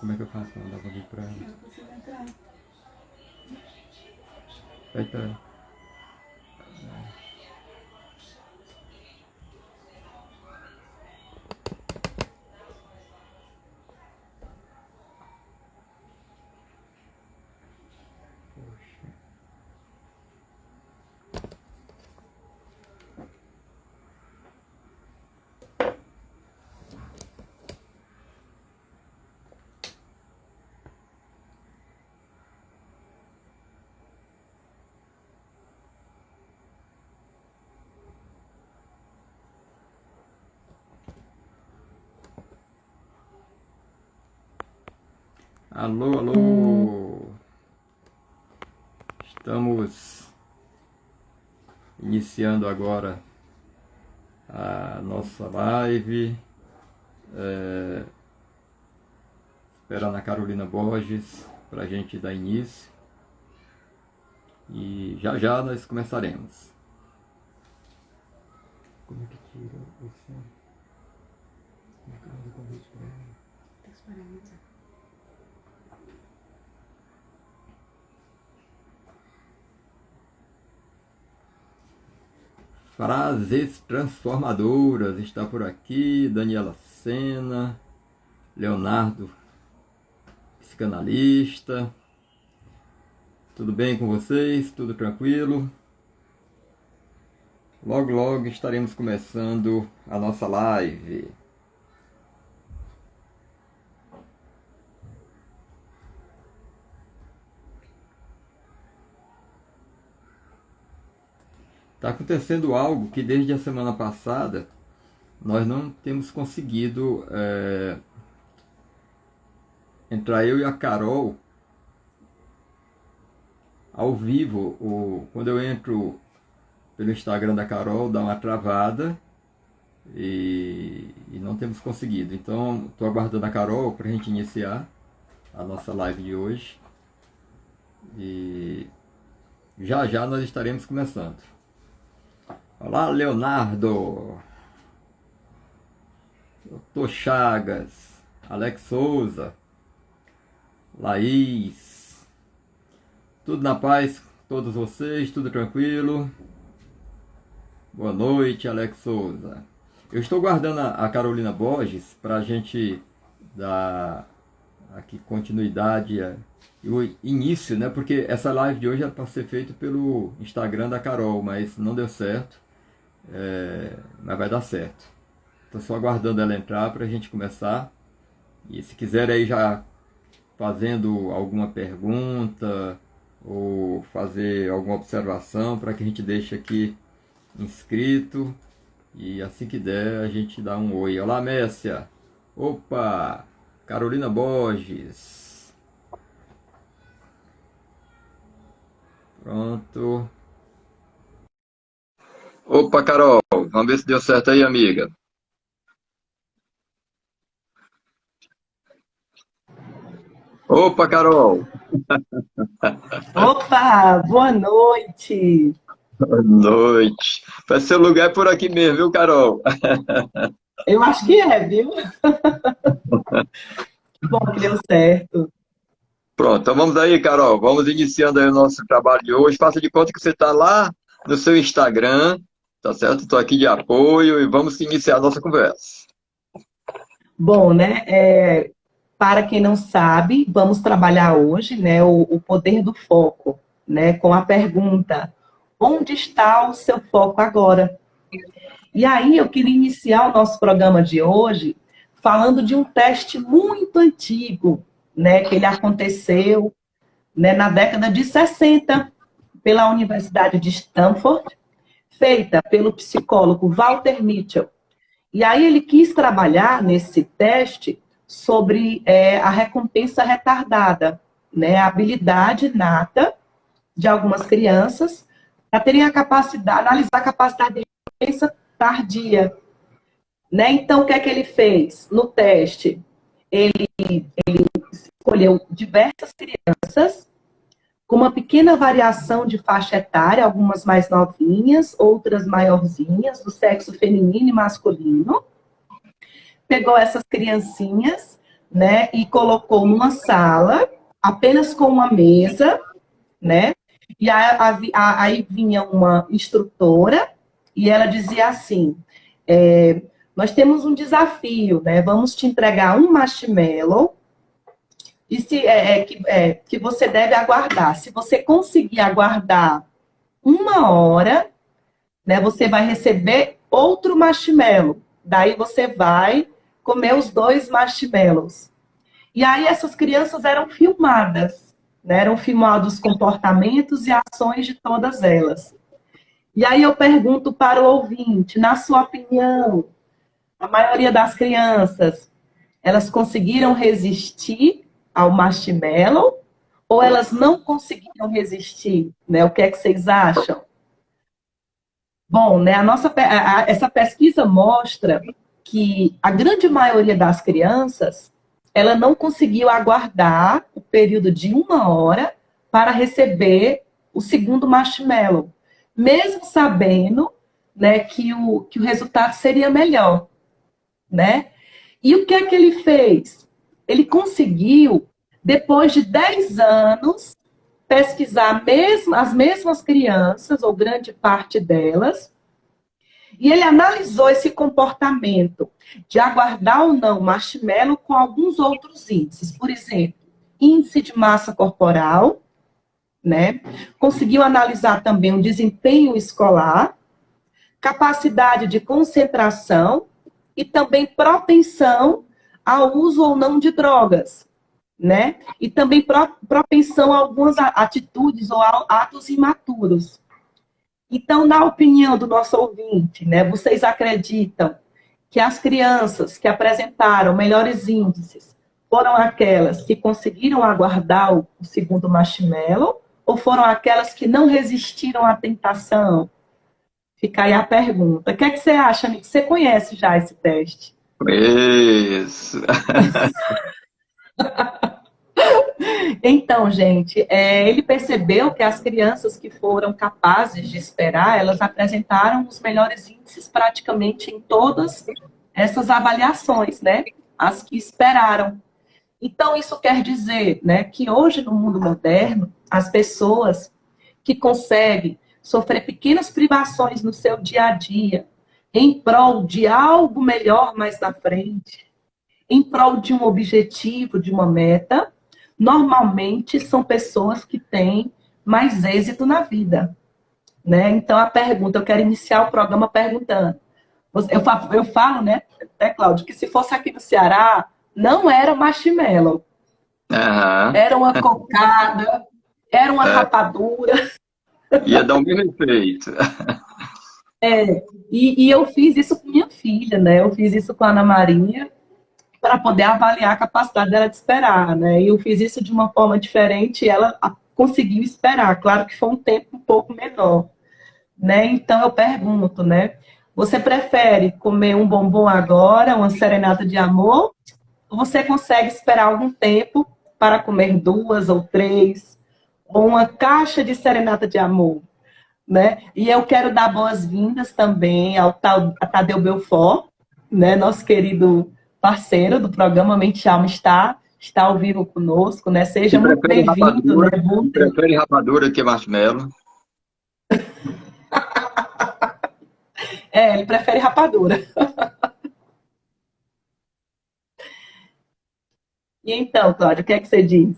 como é que eu faço pra mandar o convite pra ela? Eu não consigo entrar. Eita. Poxa. Alô, alô! Estamos iniciando agora a nossa live. Esperando a Carolina Borges para a gente dar início. E já já nós começaremos. Como é que tira o som? Como é que manda o convite para ela? Tem que esperar entrar. Frases transformadoras está por aqui. Daniela Sena, Leonardo, psicanalista. Tudo bem com vocês? Tudo tranquilo? Logo, logo estaremos começando a nossa live. Está acontecendo algo que desde a semana passada nós não temos conseguido entrar eu e a Carol ao vivo. Quando eu entro pelo Instagram da Carol, dá uma travada e não temos conseguido. Então, estou aguardando a Carol para a gente iniciar a nossa live de hoje. E já já nós estaremos começando. Olá, Leonardo, Dr. Chagas, Alex Souza, Laís, tudo na paz, todos vocês, tudo tranquilo? Boa noite, Alex Souza. Eu estou guardando a Carolina Borges para a gente dar aqui continuidade e o início, né? Porque essa live de hoje era para ser feita pelo Instagram da Carol, mas não deu certo. Mas vai dar certo. Estou só aguardando ela entrar para a gente começar. E se quiser aí já fazendo alguma pergunta ou fazer alguma observação para que a gente deixe aqui inscrito. E assim que der a gente dá um oi. Olá, Messia. Opa! Carolina Borges. Pronto. Opa, Carol. Vamos ver se deu certo aí, amiga. Opa, Carol. Opa, boa noite. Boa noite. Vai ser o lugar por aqui mesmo, viu, Carol? Eu acho que é, viu? Que bom que deu certo. Pronto, então vamos aí, Carol. Vamos iniciando aí o nosso trabalho de hoje. Faça de conta que você está lá no seu Instagram, tá certo? Estou aqui de apoio e vamos iniciar a nossa conversa. Bom, né? Para quem não sabe, vamos trabalhar hoje, né, o poder do foco, né, com a pergunta: onde está o seu foco agora? E aí eu queria iniciar o nosso programa de hoje falando de um teste muito antigo, né, que ele aconteceu, né, na década de 60, pela Universidade de Stanford, feita pelo psicólogo Walter Mitchell. E aí ele quis trabalhar nesse teste sobre a recompensa retardada, né, a habilidade inata de algumas crianças para terem a capacidade, analisar a capacidade de recompensa tardia. Né? Então, o que é que ele fez no teste? Ele escolheu diversas crianças com uma pequena variação de faixa etária, algumas mais novinhas, outras maiorzinhas, do sexo feminino e masculino. Pegou essas criancinhas, né, e colocou numa sala, apenas com uma mesa, né, e aí vinha uma instrutora e ela dizia assim, nós temos um desafio, né, vamos te entregar um marshmallow e que você deve aguardar. Se você conseguir aguardar 1 hora, né, você vai receber outro marshmallow. Daí você vai comer os 2 marshmallows. E aí essas crianças eram filmadas, né, eram filmados os comportamentos e ações de todas elas. E aí eu pergunto para o ouvinte, na sua opinião, a maioria das crianças, elas conseguiram resistir ao marshmallow ou elas não conseguiram resistir? Né? O que é que vocês acham? Bom, né, essa pesquisa mostra que a grande maioria das crianças, ela não conseguiu aguardar o período de 1 hora para receber o segundo marshmallow, mesmo sabendo, né, que o resultado seria melhor, né? E o que é que ele fez? Ele conseguiu, depois de 10 anos, pesquisar as mesmas crianças, ou grande parte delas, e ele analisou esse comportamento de aguardar ou não marshmallow com alguns outros índices. Por exemplo, índice de massa corporal, né? Conseguiu analisar também o desempenho escolar, capacidade de concentração e também propensão ao uso ou não de drogas, né? E também propensão a algumas atitudes ou atos imaturos. Então, na opinião do nosso ouvinte, né, vocês acreditam que as crianças que apresentaram melhores índices foram aquelas que conseguiram aguardar o segundo marshmallow ou foram aquelas que não resistiram à tentação? Fica aí a pergunta. O que é que você acha, amigo? Você conhece já esse teste? Isso. Então, gente, ele percebeu que as crianças que foram capazes de esperar, elas apresentaram os melhores índices praticamente em todas essas avaliações, né? As que esperaram. Então, isso quer dizer, né, que hoje no mundo moderno, as pessoas que conseguem sofrer pequenas privações no seu dia a dia, em prol de algo melhor mais na frente, em prol de um objetivo, de uma meta, normalmente são pessoas que têm mais êxito na vida, né? Então, a pergunta, eu quero iniciar o programa perguntando. Eu falo, né, até, Cláudio, que se fosse aqui no Ceará, não era marshmallow. Aham. Era uma cocada, era uma rapadura. Ia dar o mesmo efeito. E eu fiz isso com minha filha, né? Eu fiz isso com a Ana Maria, para poder avaliar a capacidade dela de esperar, né? E eu fiz isso de uma forma diferente e ela conseguiu esperar. Claro que foi um tempo um pouco menor, né? Então eu pergunto, né? Você prefere comer um bombom agora, uma serenata de amor, ou você consegue esperar algum tempo para comer 2 ou 3, ou uma caixa de serenata de amor, né? E eu quero dar boas-vindas também ao Tadeu Belfort, né? Nosso querido parceiro do programa Mente e Alma está ao vivo conosco, né? Seja muito bem-vindo, né? Prefere rapadura que marshmallow. Ele prefere rapadura. E então, Cláudio, o que é que você diz?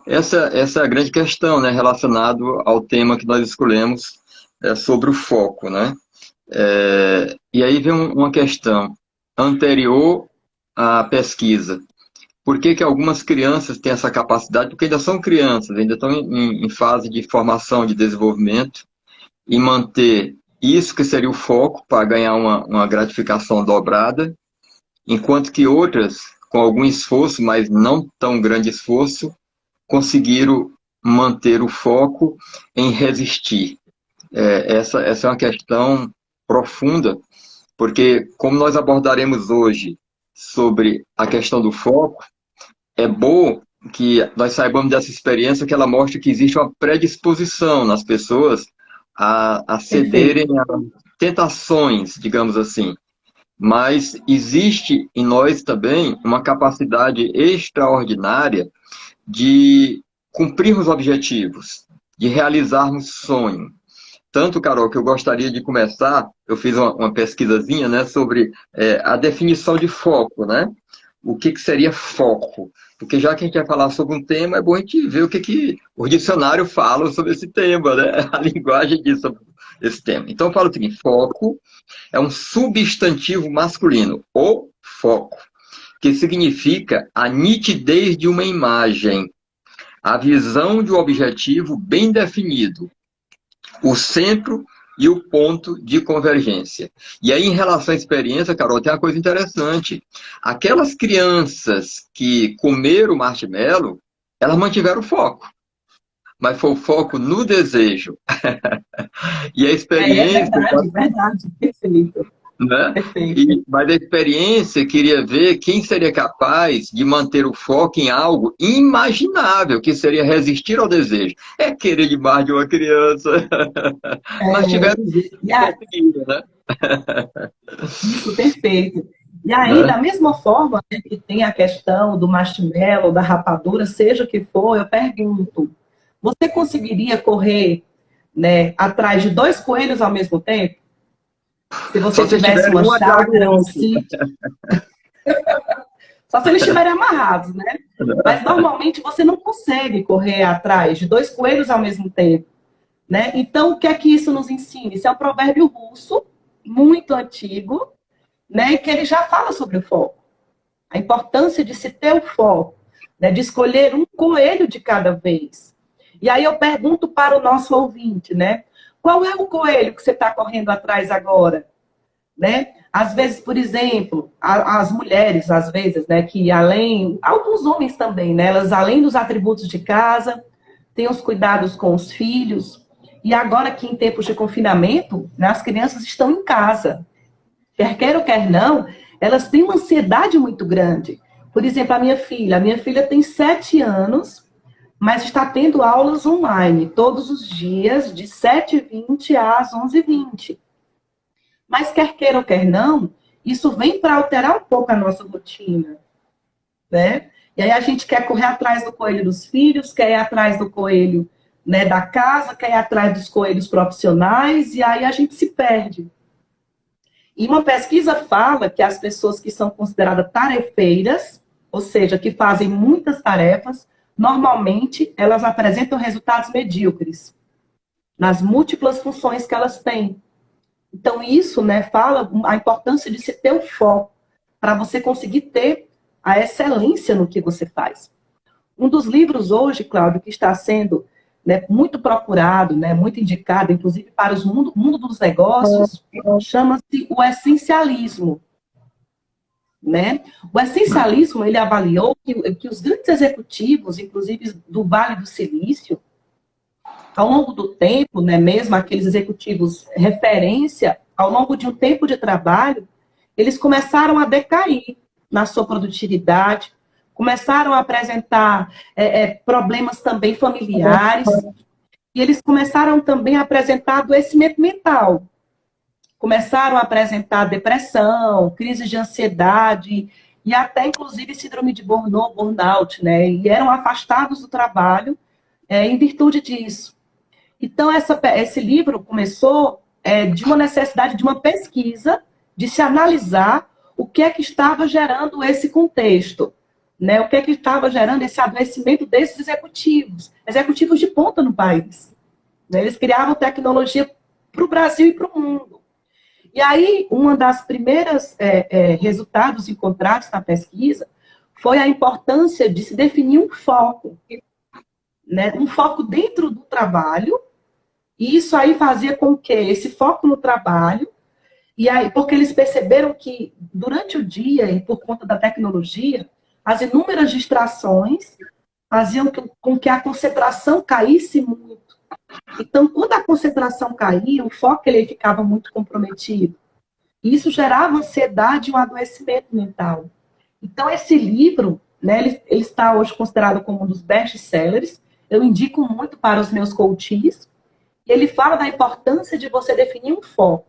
Essa é a grande questão, né, relacionado ao tema que nós escolhemos, sobre o foco, né? E aí vem uma questão anterior à pesquisa. Por que algumas crianças têm essa capacidade? Porque ainda são crianças, ainda estão em fase de formação, de desenvolvimento, e manter isso que seria o foco para ganhar uma gratificação dobrada, enquanto que outras, com algum esforço, mas não tão grande esforço, conseguiram manter o foco em resistir. Essa é uma questão profunda, porque como nós abordaremos hoje sobre a questão do foco, é bom que nós saibamos dessa experiência que ela mostra que existe uma predisposição nas pessoas a cederem a tentações, digamos assim. mas existe em nós também uma capacidade extraordinária de cumprirmos objetivos, de realizarmos sonhos. Tanto, Carol, que eu gostaria de começar, eu fiz uma pesquisazinha, né, sobre a definição de foco, né? O que seria foco? Porque já que a gente vai falar sobre um tema, é bom a gente ver o que os dicionários falam sobre esse tema, né? A linguagem diz sobre esse tema. Então, eu falo o seguinte, foco é um substantivo masculino, o foco, que significa a nitidez de uma imagem, a visão de um objetivo bem definido, o centro e o ponto de convergência. E aí, em relação à experiência, Carol, tem uma coisa interessante. Aquelas crianças que comeram marshmallow, elas mantiveram o foco, mas foi o foco no desejo. E a experiência... Verdade, perfeito. Né? Perfeito. Mas a experiência queria ver quem seria capaz de manter o foco em algo imaginável, que seria resistir ao desejo. É querer demais de uma criança. Mas tiveram E aí, né? isso, perfeito. E aí, Né? da mesma forma, né, que tem a questão do marshmallow, da rapadura, seja o que for, eu pergunto, você conseguiria correr, né, atrás de 2 coelhos ao mesmo tempo? Se você Só se tivesse tiverem uma um atrás do chácara, um outro. sítio, só se eles estiverem amarrados, né? Mas normalmente você não consegue correr atrás de 2 coelhos ao mesmo tempo, né? Então, o que é que isso nos ensina? Isso é um provérbio russo, muito antigo, né? Que ele já fala sobre o foco. A importância de se ter o foco, né? De escolher um coelho de cada vez. E aí eu pergunto para o nosso ouvinte, né? Qual é o coelho que você está correndo atrás agora? Né? Às vezes, por exemplo, as mulheres, às vezes, né, que além, alguns homens também, né, elas além dos atributos de casa, têm os cuidados com os filhos, e agora que em tempos de confinamento, né, as crianças estão em casa, quer queira ou quer não, elas têm uma ansiedade muito grande. Por exemplo, a minha filha tem 7 anos, mas está tendo aulas online, todos os dias, de 7h20 às 11h20. Mas quer queira ou quer não, isso vem para alterar um pouco a nossa rotina, né? E aí a gente quer correr atrás do coelho dos filhos, quer ir atrás do coelho, né, da casa, quer ir atrás dos coelhos profissionais, e aí a gente se perde. E uma pesquisa fala que as pessoas que são consideradas tarefeiras, ou seja, que fazem muitas tarefas, normalmente elas apresentam resultados medíocres nas múltiplas funções que elas têm. Então, isso, né, fala a importância de se ter o foco para você conseguir ter a excelência no que você faz. Um dos livros hoje, Cláudio, que está sendo, né, muito procurado, né, muito indicado, inclusive para o mundo dos negócios, chama-se O Essencialismo. Né? O essencialismo, ele avaliou que os grandes executivos, inclusive do Vale do Silício, ao longo do tempo, né, mesmo aqueles executivos referência, ao longo de um tempo de trabalho, eles começaram a decair na sua produtividade, começaram a apresentar problemas também familiares, e eles começaram também a apresentar adoecimento mental. Começaram a apresentar depressão, crises de ansiedade, e até, inclusive, síndrome de burnout, né? E eram afastados do trabalho em virtude disso. Então, esse livro começou de uma necessidade de uma pesquisa, de se analisar o que é que estava gerando esse contexto, né? O que é que estava gerando esse adoecimento desses executivos de ponta no país. Né? Eles criavam tecnologia para o Brasil e para o mundo. E aí, uma das primeiras resultados encontrados na pesquisa foi a importância de se definir um foco, né? Um foco dentro do trabalho. E isso aí fazia com que esse foco no trabalho, e aí, porque eles perceberam que durante o dia, e por conta da tecnologia, as inúmeras distrações faziam com que a concentração caísse muito. Então, quando a concentração caía, o foco ele ficava muito comprometido. E isso gerava ansiedade e um adoecimento mental. Então, esse livro, né, ele está hoje considerado como um dos best-sellers. Eu indico muito para os meus coaches. Ele fala da importância de você definir um foco.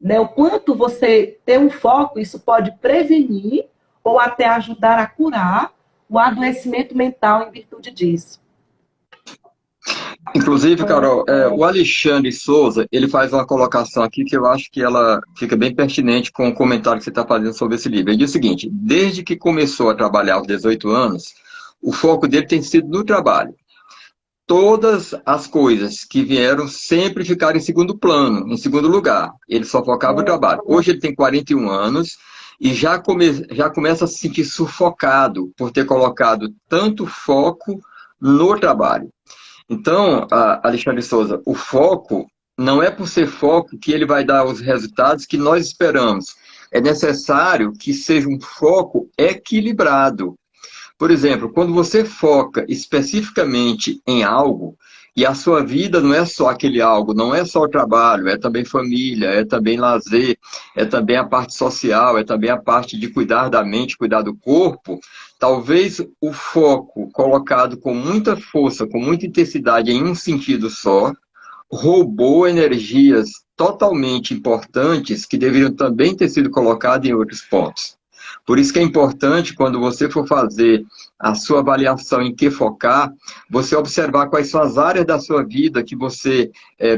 né? O quanto você ter um foco, isso pode prevenir ou até ajudar a curar o adoecimento mental em virtude disso. Inclusive, Carol, o Alexandre Souza, ele faz uma colocação aqui que eu acho que ela fica bem pertinente com o comentário que você está fazendo sobre esse livro. Ele diz o seguinte: desde que começou a trabalhar aos 18 anos, o foco dele tem sido no trabalho. Todas as coisas que vieram sempre ficaram em segundo plano, em segundo lugar. Ele só focava no trabalho. Hoje ele tem 41 anos e já começa a se sentir sufocado por ter colocado tanto foco no trabalho. Então, Alexandre Souza, o foco não é por ser foco que ele vai dar os resultados que nós esperamos. É necessário que seja um foco equilibrado. Por exemplo, quando você foca especificamente em algo, e a sua vida não é só aquele algo, não é só o trabalho, é também família, é também lazer, é também a parte social, é também a parte de cuidar da mente, cuidar do corpo, talvez o foco colocado com muita força, com muita intensidade em um sentido só, roubou energias totalmente importantes que deveriam também ter sido colocadas em outros pontos. Por isso que é importante, quando você for fazer a sua avaliação em que focar, você observar quais são as áreas da sua vida que você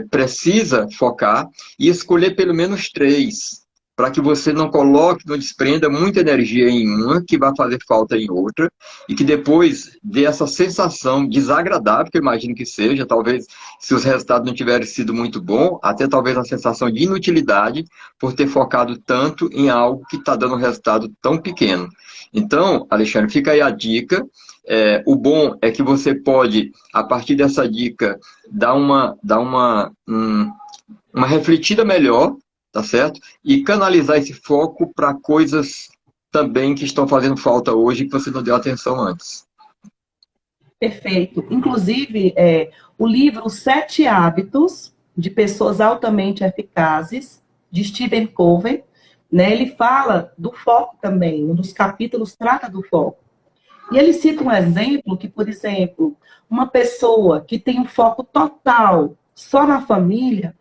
precisa focar e escolher pelo menos 3, para que você não coloque, não desprenda muita energia em uma, que vai fazer falta em outra, e que depois dê essa sensação desagradável, que eu imagino que seja, talvez se os resultados não tiverem sido muito bons, até talvez uma sensação de inutilidade por ter focado tanto em algo que está dando um resultado tão pequeno. Então, Alexandre, fica aí a dica. O bom é que você pode, a partir dessa dica, dar uma refletida melhor, tá certo? E canalizar esse foco para coisas também que estão fazendo falta hoje e que você não deu atenção antes. Perfeito. Inclusive, o livro 7 Hábitos de Pessoas Altamente Eficazes, de Stephen Covey, né, ele fala do foco também, um dos capítulos trata do foco. E ele cita um exemplo que, por exemplo, uma pessoa que tem um foco total só na família,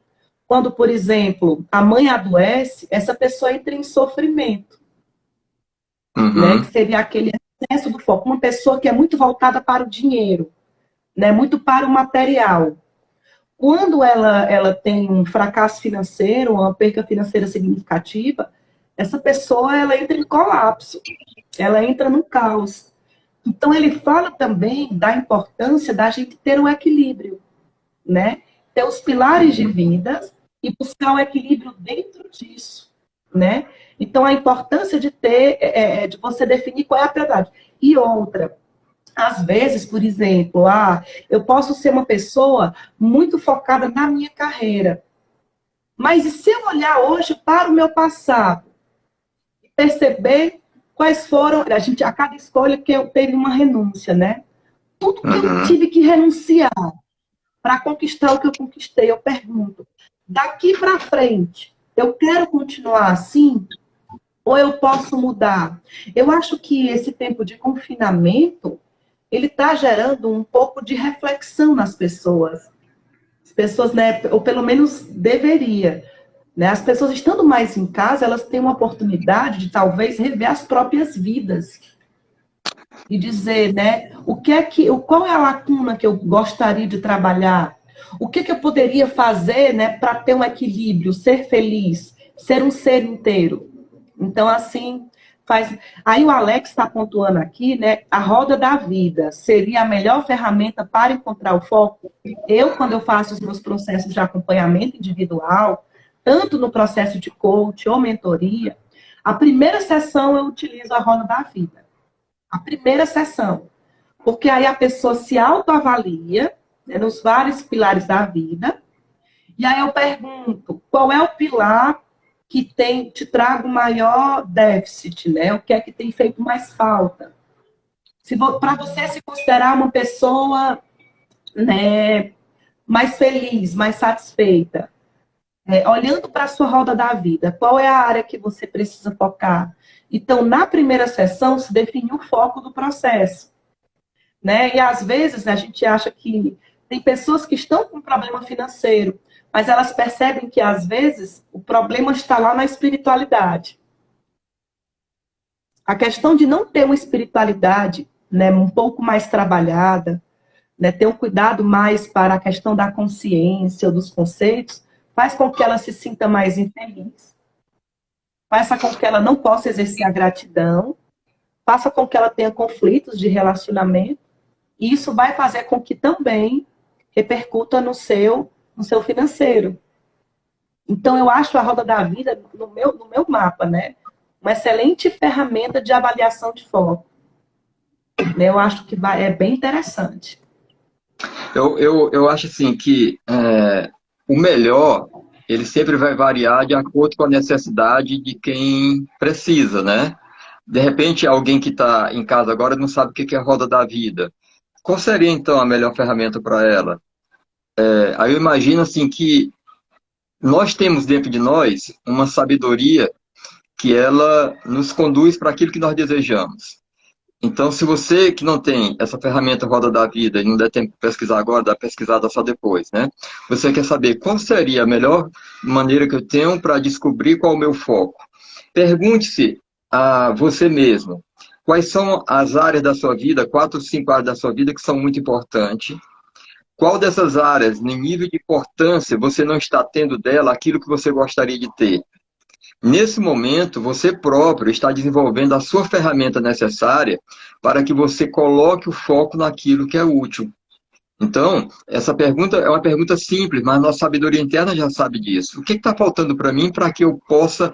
quando, por exemplo, a mãe adoece, essa pessoa entra em sofrimento, né, que seria aquele excesso do foco. Uma pessoa que é muito voltada para o dinheiro, né, muito para o material. Quando ela tem um fracasso financeiro, uma perca financeira significativa, essa pessoa ela entra em colapso, ela entra no caos. Então, ele fala também da importância da gente ter um equilíbrio, né? Ter os pilares de vida e buscar o equilíbrio dentro disso, né? Então, a importância de ter, de você definir qual é a prioridade. E outra, às vezes, por exemplo, eu posso ser uma pessoa muito focada na minha carreira, mas e se eu olhar hoje para o meu passado e perceber quais foram, a cada escolha que eu teve uma renúncia, né? Tudo que eu tive que renunciar para conquistar o que eu conquistei, eu pergunto, daqui para frente, eu quero continuar assim ou eu posso mudar? Eu acho que esse tempo de confinamento, ele está gerando um pouco de reflexão nas pessoas. As pessoas, né, ou pelo menos deveria, né? As pessoas estando mais em casa, elas têm uma oportunidade de talvez rever as próprias vidas e dizer, né, qual é a lacuna que eu gostaria de trabalhar? O que eu poderia fazer, né, para ter um equilíbrio, ser feliz, ser um ser inteiro? Então, assim, faz. Aí o Alex está pontuando aqui, né? A roda da vida seria a melhor ferramenta para encontrar o foco. Quando eu faço os meus processos de acompanhamento individual, tanto no processo de coach ou mentoria, a primeira sessão eu utilizo a roda da vida. A primeira sessão. Porque aí a pessoa se autoavalia, né, nos vários pilares da vida. E aí eu pergunto, qual é o pilar que te traga o maior déficit, né? O que é que tem feito mais falta? Para você se considerar uma pessoa, né, mais feliz, mais satisfeita, olhando para a sua roda da vida, qual é a área que você precisa focar? Então, na primeira sessão, se define o foco do processo, né? E às vezes a gente acha que Tem pessoas que estão com problema financeiro, mas elas percebem que, às vezes, o problema está lá na espiritualidade. A questão de não ter uma espiritualidade, né, um pouco mais trabalhada, né, ter um cuidado mais para a questão da consciência, dos conceitos, faz com que ela se sinta mais infeliz, faça com que ela não possa exercer a gratidão, faça com que ela tenha conflitos de relacionamento, e isso vai fazer com que também repercuta no seu financeiro. Então, eu acho a roda da vida, no meu mapa, né, uma excelente ferramenta de avaliação de foco. Eu acho que é bem interessante. Eu acho assim que o melhor, ele sempre vai variar de acordo com a necessidade de quem precisa, né? De repente, alguém que está em casa agora não sabe o que é a roda da vida. Qual seria, então, a melhor ferramenta para ela? Aí eu imagino assim que nós temos dentro de nós uma sabedoria que ela nos conduz para aquilo que nós desejamos. Então, se você que não tem essa ferramenta Roda da Vida e não der tempo de pesquisar agora, dá pesquisada só depois, né? Você quer saber qual seria a melhor maneira que eu tenho para descobrir qual é o meu foco? Pergunte-se a você mesmo, quais são as áreas da sua vida, 4 ou 5 áreas da sua vida que são muito importantes. Qual dessas áreas, no nível de importância, você não está tendo dela aquilo que você gostaria de ter? Nesse momento, você próprio está desenvolvendo a sua ferramenta necessária para que você coloque o foco naquilo que é útil. Então, essa pergunta é uma pergunta simples, mas nossa sabedoria interna já sabe disso. O que está faltando para mim para que eu possa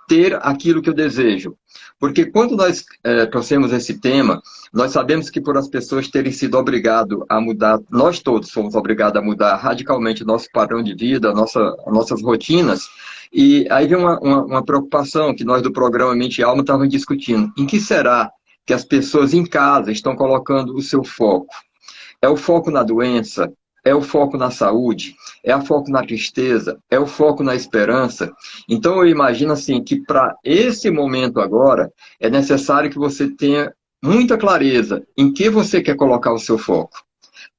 ter aquilo que eu desejo? Porque quando nós trouxemos esse tema, nós sabemos que por as pessoas terem sido obrigadas a mudar, nós todos fomos obrigados a mudar radicalmente o nosso padrão de vida, nossas rotinas, e aí vem uma preocupação que nós do programa Mente e Alma estávamos discutindo. Em que será que as pessoas em casa estão colocando o seu foco? É o foco na doença? É o foco na saúde? É o foco na tristeza? É o foco na esperança? Então eu imagino assim que para esse momento agora é necessário que você tenha muita clareza em que você quer colocar o seu foco.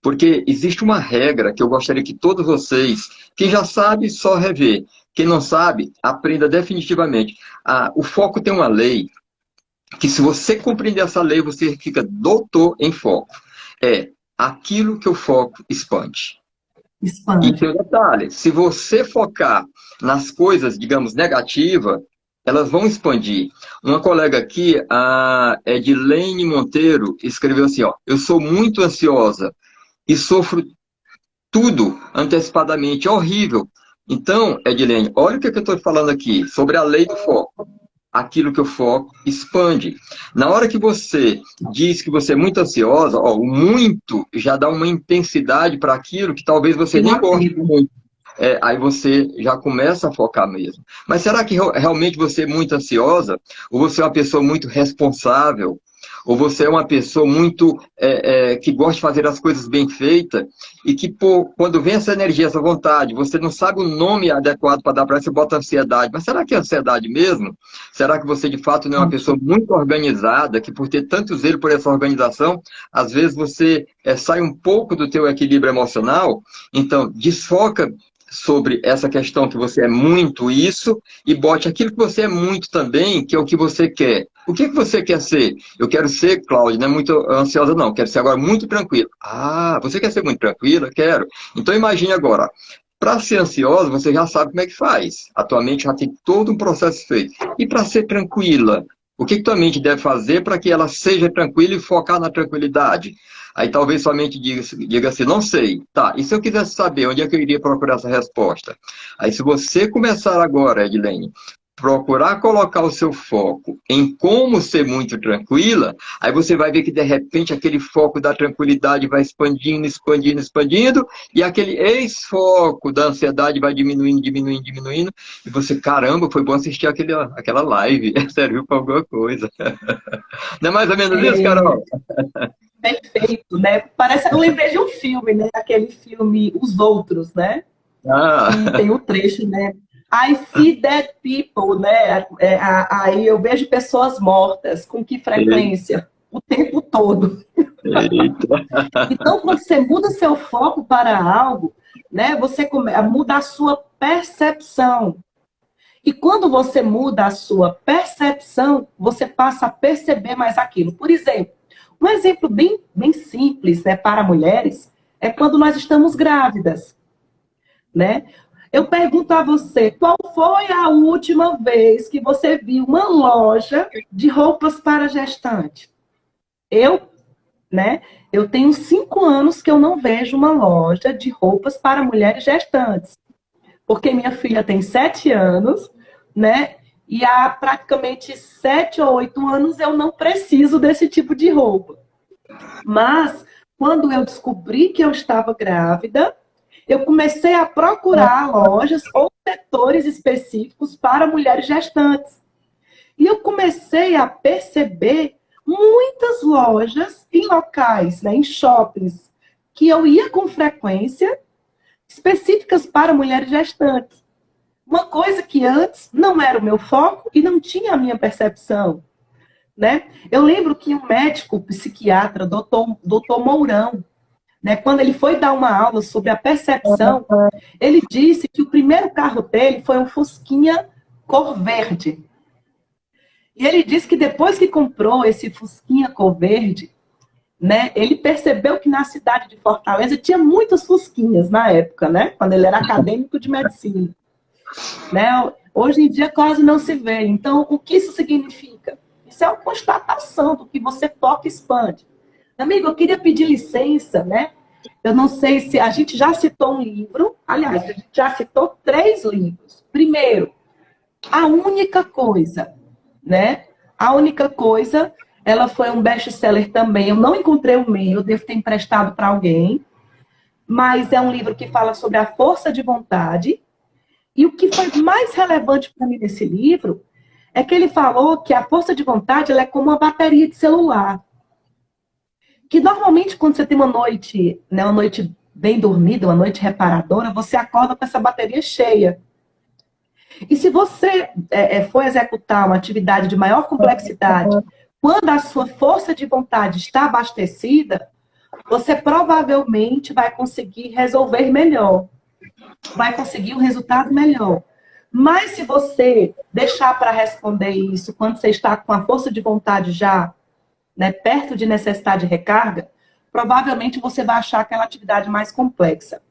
Porque existe uma regra que eu gostaria que todos vocês, quem já sabe, só rever. Quem não sabe, aprenda definitivamente. O foco tem uma lei que se você compreender essa lei, você fica doutor em foco. É aquilo que o foco expande. Expande. E tem um detalhe, se você focar nas coisas, digamos, negativas, elas vão expandir. Uma colega aqui, a Edilene Monteiro, escreveu assim, ó, eu sou muito ansiosa e sofro tudo antecipadamente, é horrível. Então, Edilene, olha o que eu estou falando aqui, sobre a lei do foco. Aquilo que o foco expande. Na hora que você diz que você é muito ansiosa, ó, o muito já dá uma intensidade para aquilo que talvez você nem goste muito. Aí você já começa a focar mesmo. Mas será que realmente você é muito ansiosa? Ou você é uma pessoa muito responsável? Ou você é uma pessoa muito que gosta de fazer as coisas bem feitas e que, quando vem essa energia, essa vontade, você não sabe o nome adequado para dar para ela, você bota ansiedade. Mas será que é ansiedade mesmo? Será que você, de fato, não é uma pessoa muito organizada, que por ter tanto zelo por essa organização, às vezes você sai um pouco do teu equilíbrio emocional? Então, desfoca sobre essa questão que você é muito isso e bote aquilo que você é muito também, que é o que você quer. O que você quer ser? Eu quero ser, Cláudia, não é muito ansiosa não, quero ser agora muito tranquila. Ah, você quer ser muito tranquila? Quero. Então imagine agora, para ser ansiosa, você já sabe como é que faz. A tua mente já tem todo um processo feito. E para ser tranquila, o que tua mente deve fazer para que ela seja tranquila e focar na tranquilidade? Aí talvez sua mente diga assim, não sei. Tá, e se eu quisesse saber onde é que eu iria procurar essa resposta? Aí se você começar agora, Edilene, procurar colocar o seu foco em como ser muito tranquila, aí você vai ver que de repente aquele foco da tranquilidade vai expandindo, expandindo, expandindo, e aquele ex-foco da ansiedade vai diminuindo, diminuindo, diminuindo, e você, caramba, foi bom assistir aquela live, serviu para alguma coisa. Não é mais ou menos isso, Carol? Perfeito, né? Parece, eu lembrei de um filme, né? Aquele filme Os Outros, né? E tem um trecho, né? I see dead people, né? Aí eu vejo pessoas mortas. Com que frequência? O tempo todo. Eita. Então, quando você muda seu foco para algo, né, você muda a sua percepção. E quando você muda a sua percepção, você passa a perceber mais aquilo. Por exemplo, um exemplo bem simples, né, para mulheres é quando nós estamos grávidas, né? Eu pergunto a você, qual foi a última vez que você viu uma loja de roupas para gestante? Eu, né? Eu tenho 5 anos que eu não vejo uma loja de roupas para mulheres gestantes. Porque minha filha tem 7 anos, né? E há praticamente 7 ou 8 anos eu não preciso desse tipo de roupa. Mas, quando eu descobri que eu estava grávida, eu comecei a procurar lojas ou setores específicos para mulheres gestantes. E eu comecei a perceber muitas lojas em locais, né, em shoppings, que eu ia com frequência, específicas para mulheres gestantes. Uma coisa que antes não era o meu foco e não tinha a minha percepção, né? Eu lembro que um médico psiquiatra, doutor Mourão, né, quando ele foi dar uma aula sobre a percepção, ele disse que o primeiro carro dele foi um Fusquinha cor verde. E ele disse que depois que comprou esse Fusquinha cor verde, né, ele percebeu que na cidade de Fortaleza tinha muitos Fusquinhas na época, né, quando ele era acadêmico de medicina. Né? Hoje em dia quase não se vê. Então, o que isso significa? Isso é uma constatação do que você foca e expande. Amigo, eu queria pedir licença, né? Eu não sei se a gente já citou um livro, aliás, a gente já citou 3 livros. Primeiro, A Única Coisa, né? A Única Coisa, ela foi um best-seller também. Eu não encontrei o meu, eu devo ter emprestado para alguém, mas é um livro que fala sobre a força de vontade. E o que foi mais relevante para mim nesse livro é que ele falou que a força de vontade ela é como uma bateria de celular. Que normalmente quando você tem uma noite, né, uma noite bem dormida, uma noite reparadora, você acorda com essa bateria cheia. E se você for executar uma atividade de maior complexidade, quando a sua força de vontade está abastecida, você provavelmente vai conseguir resolver melhor. Vai conseguir um resultado melhor. Mas se você deixar para responder isso quando você está com a força de vontade já, né, perto de necessidade de recarga, provavelmente você vai achar aquela atividade mais complexa.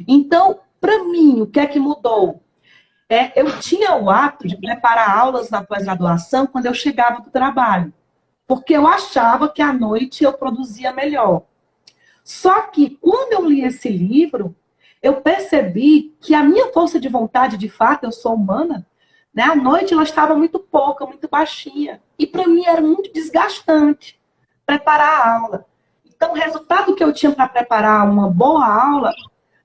Então, para mim, o que é que mudou? Eu tinha o hábito de preparar aulas na pós-graduação quando eu chegava do trabalho, porque eu achava que à noite eu produzia melhor. Só que quando eu li esse livro, eu percebi que a minha força de vontade, de fato, eu sou humana, né? À noite ela estava muito pouca, muito baixinha. E para mim era muito desgastante preparar a aula. Então, o resultado que eu tinha para preparar uma boa aula,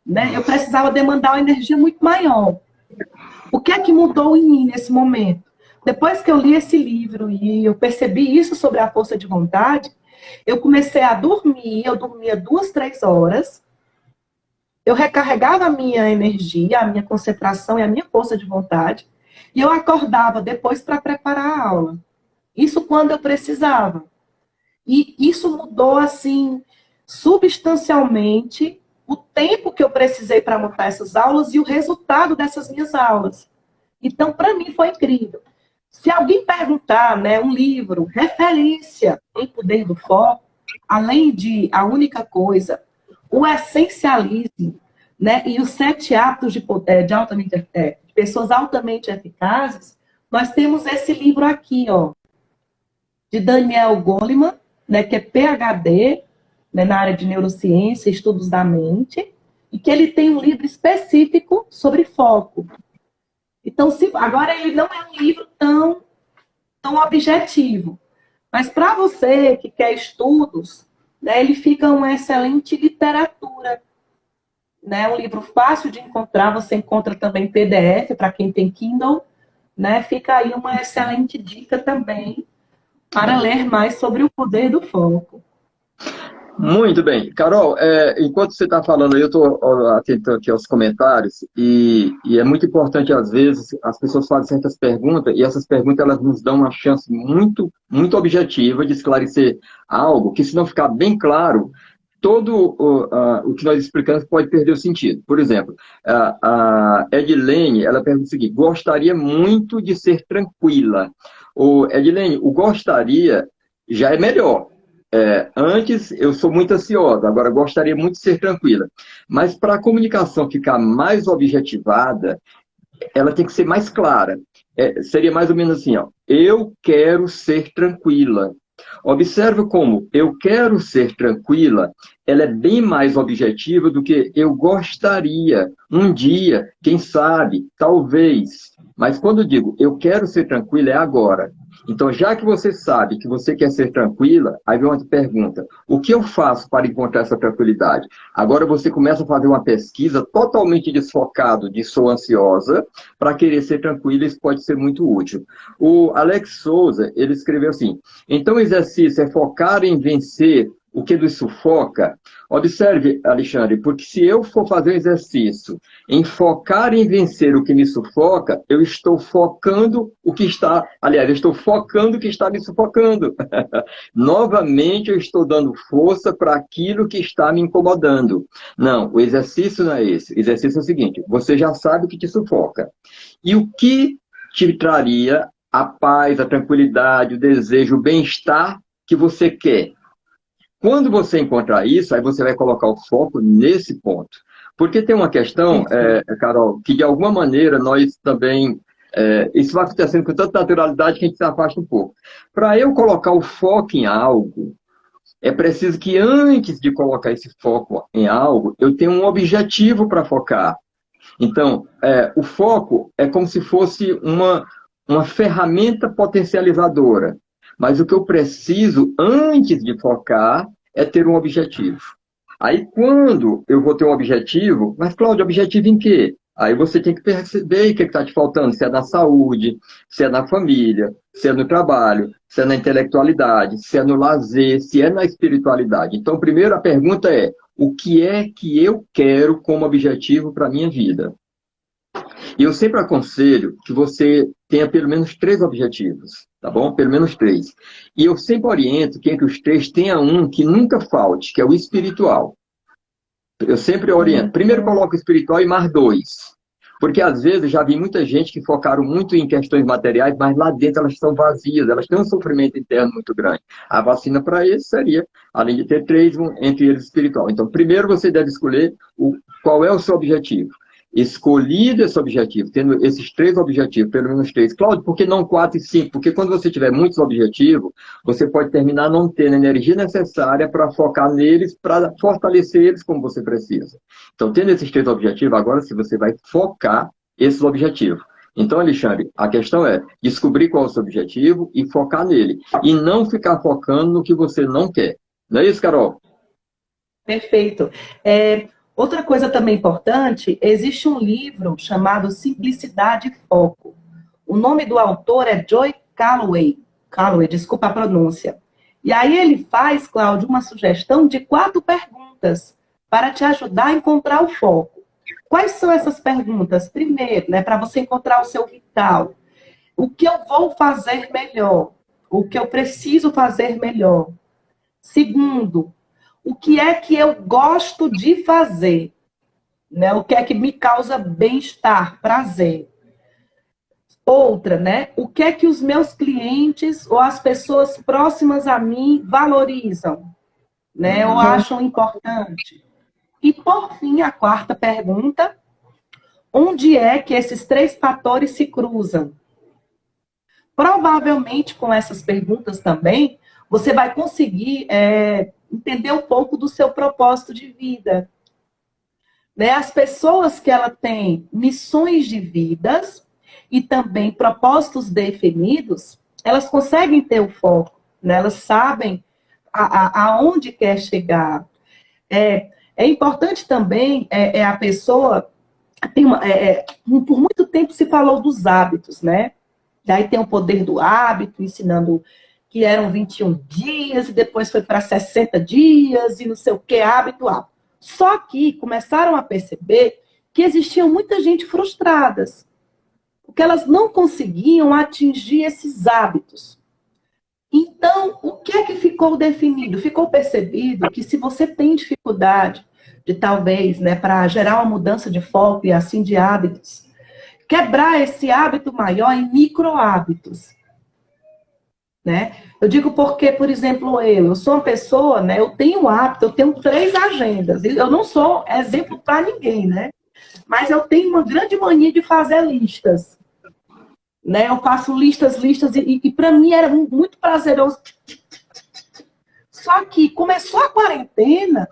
né, eu precisava demandar uma energia muito maior. O que é que mudou em mim nesse momento? Depois que eu li esse livro e eu percebi isso sobre a força de vontade, eu comecei a dormir, eu dormia 2, 3 horas, eu recarregava a minha energia, a minha concentração e a minha força de vontade, e eu acordava depois para preparar a aula. Isso quando eu precisava. E isso mudou, assim, substancialmente o tempo que eu precisei para montar essas aulas e o resultado dessas minhas aulas. Então, para mim, foi incrível. Se alguém perguntar, né, um livro, referência em Poder do Foco, além de A Única Coisa, o Essencialismo, né, e os 7 hábitos de pessoas altamente eficazes, nós temos esse livro aqui, ó, de Daniel Goleman, né, que é PhD, né, na área de neurociência, estudos da mente, e que ele tem um livro específico sobre foco. Então, agora ele não é um livro tão objetivo, mas para você que quer estudos, né, ele fica uma excelente literatura. Né, um livro fácil de encontrar, você encontra também PDF para quem tem Kindle, né, fica aí uma excelente dica também para ler mais sobre o poder do foco. Muito bem. Carol, enquanto você está falando aí, eu estou atento aqui aos comentários e é muito importante, às vezes, as pessoas fazem certas perguntas e essas perguntas elas nos dão uma chance muito, muito objetiva de esclarecer algo que, se não ficar bem claro, todo o que nós explicamos pode perder o sentido. Por exemplo, a Edilene, ela pergunta o seguinte: gostaria muito de ser tranquila. Edilene, o gostaria já é melhor. Antes eu sou muito ansiosa, agora gostaria muito de ser tranquila. Mas para a comunicação ficar mais objetivada, ela tem que ser mais clara. Seria mais ou menos assim, ó: eu quero ser tranquila. Observe como eu quero ser tranquila, ela é bem mais objetiva do que eu gostaria, um dia, quem sabe, talvez. Mas quando eu digo eu quero ser tranquila, é agora. Então, já que você sabe que você quer ser tranquila, aí vem uma pergunta: o que eu faço para encontrar essa tranquilidade? Agora você começa a fazer uma pesquisa totalmente desfocado de sou ansiosa para querer ser tranquila, isso pode ser muito útil. O Alex Souza, ele escreveu assim: então o exercício é focar em vencer o que nos sufoca? Observe, Alexandre, porque se eu for fazer um exercício em focar em vencer o que me sufoca, eu estou focando o que está... Aliás, eu estou focando o que está me sufocando. Novamente, eu estou dando força para aquilo que está me incomodando. Não, o exercício não é esse. O exercício é o seguinte: você já sabe o que te sufoca. E o que te traria a paz, a tranquilidade, o desejo, o bem-estar que você quer? Quando você encontrar isso, aí você vai colocar o foco nesse ponto. Porque tem uma questão, Carol, que de alguma maneira nós também... isso vai acontecendo com tanta naturalidade que a gente se afasta um pouco. Para eu colocar o foco em algo, é preciso que antes de colocar esse foco em algo, eu tenha um objetivo para focar. Então, o foco é como se fosse uma ferramenta potencializadora. Mas o que eu preciso, antes de focar, é ter um objetivo. Aí, quando eu vou ter um objetivo, mas, Cláudio, objetivo em quê? Aí você tem que perceber o que está te faltando, se é na saúde, se é na família, se é no trabalho, se é na intelectualidade, se é no lazer, se é na espiritualidade. Então, primeiro a pergunta é: o que é que eu quero como objetivo para a minha vida? E eu sempre aconselho que você tenha pelo menos 3 objetivos, tá bom? Pelo menos 3. E eu sempre oriento que entre os 3 tenha um que nunca falte, que é o espiritual. Eu sempre oriento. Primeiro coloco o espiritual e mais 2. Porque às vezes já vi muita gente que focaram muito em questões materiais, mas lá dentro elas estão vazias, elas têm um sofrimento interno muito grande. A vacina para isso seria, além de ter 3, entre eles espiritual. Então, primeiro você deve escolher qual é o seu objetivo. Escolhido esse objetivo, tendo esses 3 objetivos, pelo menos 3. Cláudio, por que não 4 e 5? Porque quando você tiver muitos objetivos, você pode terminar não tendo a energia necessária para focar neles, para fortalecer eles como você precisa. Então, tendo esses 3 objetivos, agora sim você vai focar esses objetivos. Então, Alexandre, a questão é descobrir qual é o seu objetivo e focar nele. E não ficar focando no que você não quer. Não é isso, Carol? Perfeito. Outra coisa também importante, existe um livro chamado Simplicidade e Foco. O nome do autor é Joy Calloway. Calloway, desculpa a pronúncia. E aí ele faz, Cláudio, uma sugestão de 4 perguntas para te ajudar a encontrar o foco. Quais são essas perguntas? Primeiro, para você encontrar o seu vital. O que eu vou fazer melhor? O que eu preciso fazer melhor? Segundo, o que é que eu gosto de fazer? O que é que me causa bem-estar, prazer? Outra, o que é que os meus clientes ou as pessoas próximas a mim valorizam, ou acham importante? E, por fim, a 4ª pergunta: onde é que esses 3 fatores se cruzam? Provavelmente, com essas perguntas também, você vai conseguir entender um pouco do seu propósito de vida. As pessoas que ela têm missões de vidas e também propósitos definidos, elas conseguem ter o foco, elas sabem aonde quer chegar. É importante também a pessoa... por muito tempo se falou dos hábitos, Daí tem o poder do hábito, ensinando que eram 21 dias, e depois foi para 60 dias, e não sei o que, hábito. Só que começaram a perceber que existiam muita gente frustradas, porque elas não conseguiam atingir esses hábitos. Então, o que é que ficou definido? Ficou percebido que se você tem dificuldade de talvez, né, para gerar uma mudança de foco e assim de hábitos, quebrar esse hábito maior em micro hábitos, né? Eu digo porque, por exemplo, eu sou uma pessoa, né, eu tenho hábito, eu tenho 3 agendas, eu não sou exemplo para ninguém, né? Mas eu tenho uma grande mania de fazer listas, né? Eu faço listas, e para mim era muito prazeroso. Só que começou a quarentena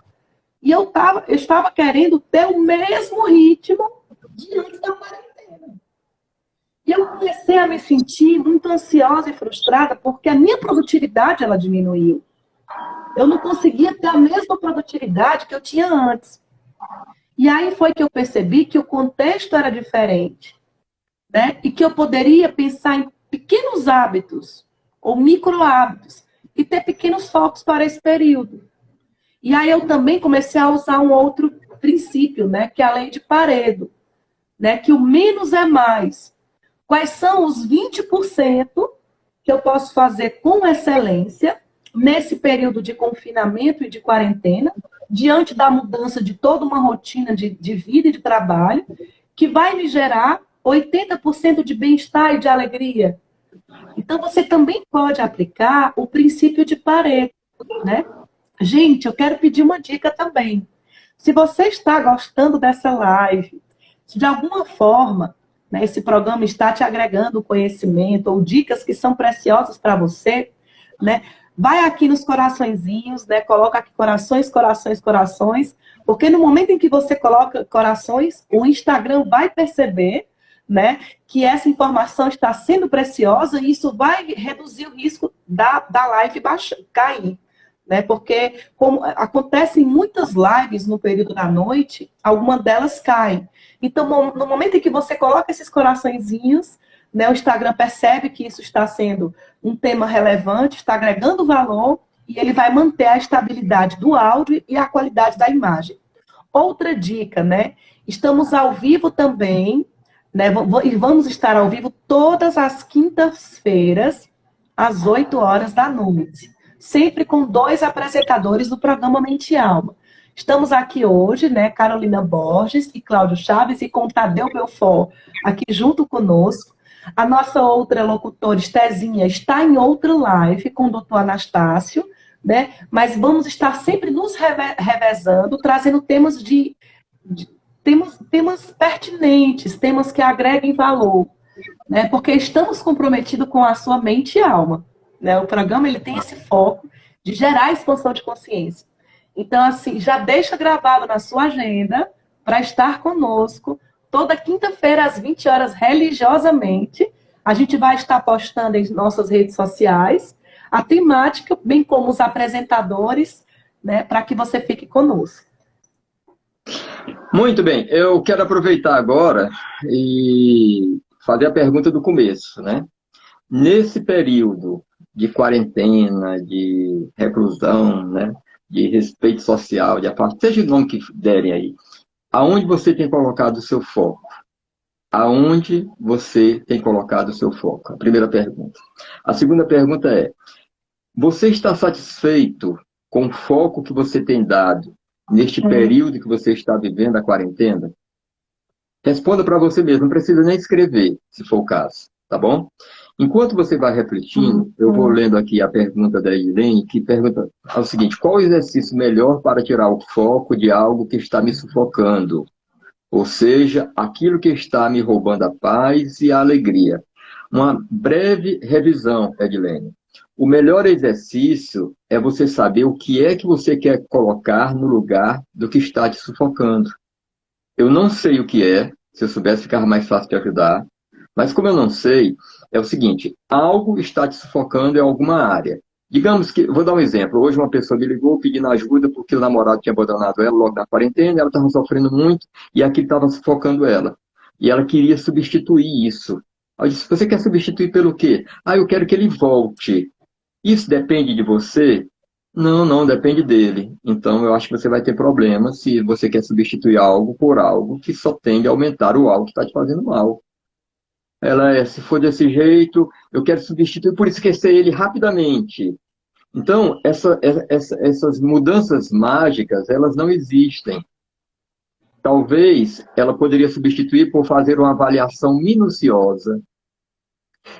e eu estava querendo ter o mesmo ritmo de antes da quarentena. E eu comecei a me sentir muito ansiosa e frustrada porque a minha produtividade ela diminuiu. Eu não conseguia ter a mesma produtividade que eu tinha antes. E aí foi que eu percebi que o contexto era diferente, né? E que eu poderia pensar em pequenos hábitos ou micro hábitos e ter pequenos focos para esse período. E aí eu também comecei a usar um outro princípio, né? Que é a lei de Pareto, né? Que o menos é mais. Quais são os 20% que eu posso fazer com excelência nesse período de confinamento e de quarentena, diante da mudança de toda uma rotina de vida e de trabalho, que vai me gerar 80% de bem-estar e de alegria. Então, você também pode aplicar o princípio de Pareto, né? Gente, eu quero pedir uma dica também. Se você está gostando dessa live, se de alguma forma, né, esse programa está te agregando conhecimento ou dicas que são preciosas para você, né? Vai aqui nos coraçõezinhos, né? Coloca aqui corações, corações, corações, porque no momento em que você coloca corações, o Instagram vai perceber, né, que essa informação está sendo preciosa e isso vai reduzir o risco da live cair, né? Porque como acontecem muitas lives no período da noite, algumas delas caem. Então, no momento em que você coloca esses coraçõezinhos, né, o Instagram percebe que isso está sendo um tema relevante, está agregando valor e ele vai manter a estabilidade do áudio e a qualidade da imagem. Outra dica, né? Estamos ao vivo também, né? E vamos estar ao vivo todas as quintas-feiras, às 8 horas da noite. Sempre com 2 apresentadores do programa Mente e Alma. Estamos aqui hoje, né? Carolina Borges e Cláudio Chaves, e com Tadeu Belfort aqui junto conosco. A nossa outra locutora, Estezinha, está em outra live com o doutor Anastácio, né? Mas vamos estar sempre nos revezando, trazendo temas temas pertinentes, temas que agreguem valor, né? Porque estamos comprometidos com a sua mente e alma, né? O programa ele tem esse foco de gerar expansão de consciência. Então, assim, já deixa gravado na sua agenda para estar conosco toda quinta-feira às 20 horas religiosamente. A gente vai estar postando em nossas redes sociais a temática, bem como os apresentadores, né, para que você fique conosco. Muito bem, eu quero aproveitar agora e fazer a pergunta do começo, né? Nesse período de quarentena, de reclusão, né, de respeito social, de afastamento, seja o nome que derem aí, aonde você tem colocado o seu foco? Aonde você tem colocado o seu foco? A primeira pergunta. A segunda pergunta é, você está satisfeito com o foco que você tem dado neste período que você está vivendo a quarentena? Responda para você mesmo, não precisa nem escrever, se for o caso, tá bom? Enquanto você vai refletindo, eu vou lendo aqui a pergunta da Edilene, que pergunta o seguinte, qual o exercício melhor para tirar o foco de algo que está me sufocando? Ou seja, aquilo que está me roubando a paz e a alegria. Uma breve revisão, Edilene. O melhor exercício é você saber o que é que você quer colocar no lugar do que está te sufocando. Eu não sei o que é, se eu soubesse ficava mais fácil de ajudar, mas como eu não sei, é o seguinte, algo está te sufocando em alguma área. Digamos que, vou dar um exemplo, hoje uma pessoa me ligou pedindo ajuda porque o namorado tinha abandonado ela logo na quarentena, ela estava sofrendo muito e aquilo estava sufocando ela. E ela queria substituir isso. Eu disse, você quer substituir pelo quê? Ah, eu quero que ele volte. Isso depende de você? Não, não depende dele. Então, eu acho que você vai ter problema se você quer substituir algo por algo que só tende a aumentar o algo que está te fazendo mal. Se for desse jeito, eu quero substituir por esquecer ele rapidamente. Então, essas mudanças mágicas, elas não existem. Talvez ela poderia substituir por fazer uma avaliação minuciosa.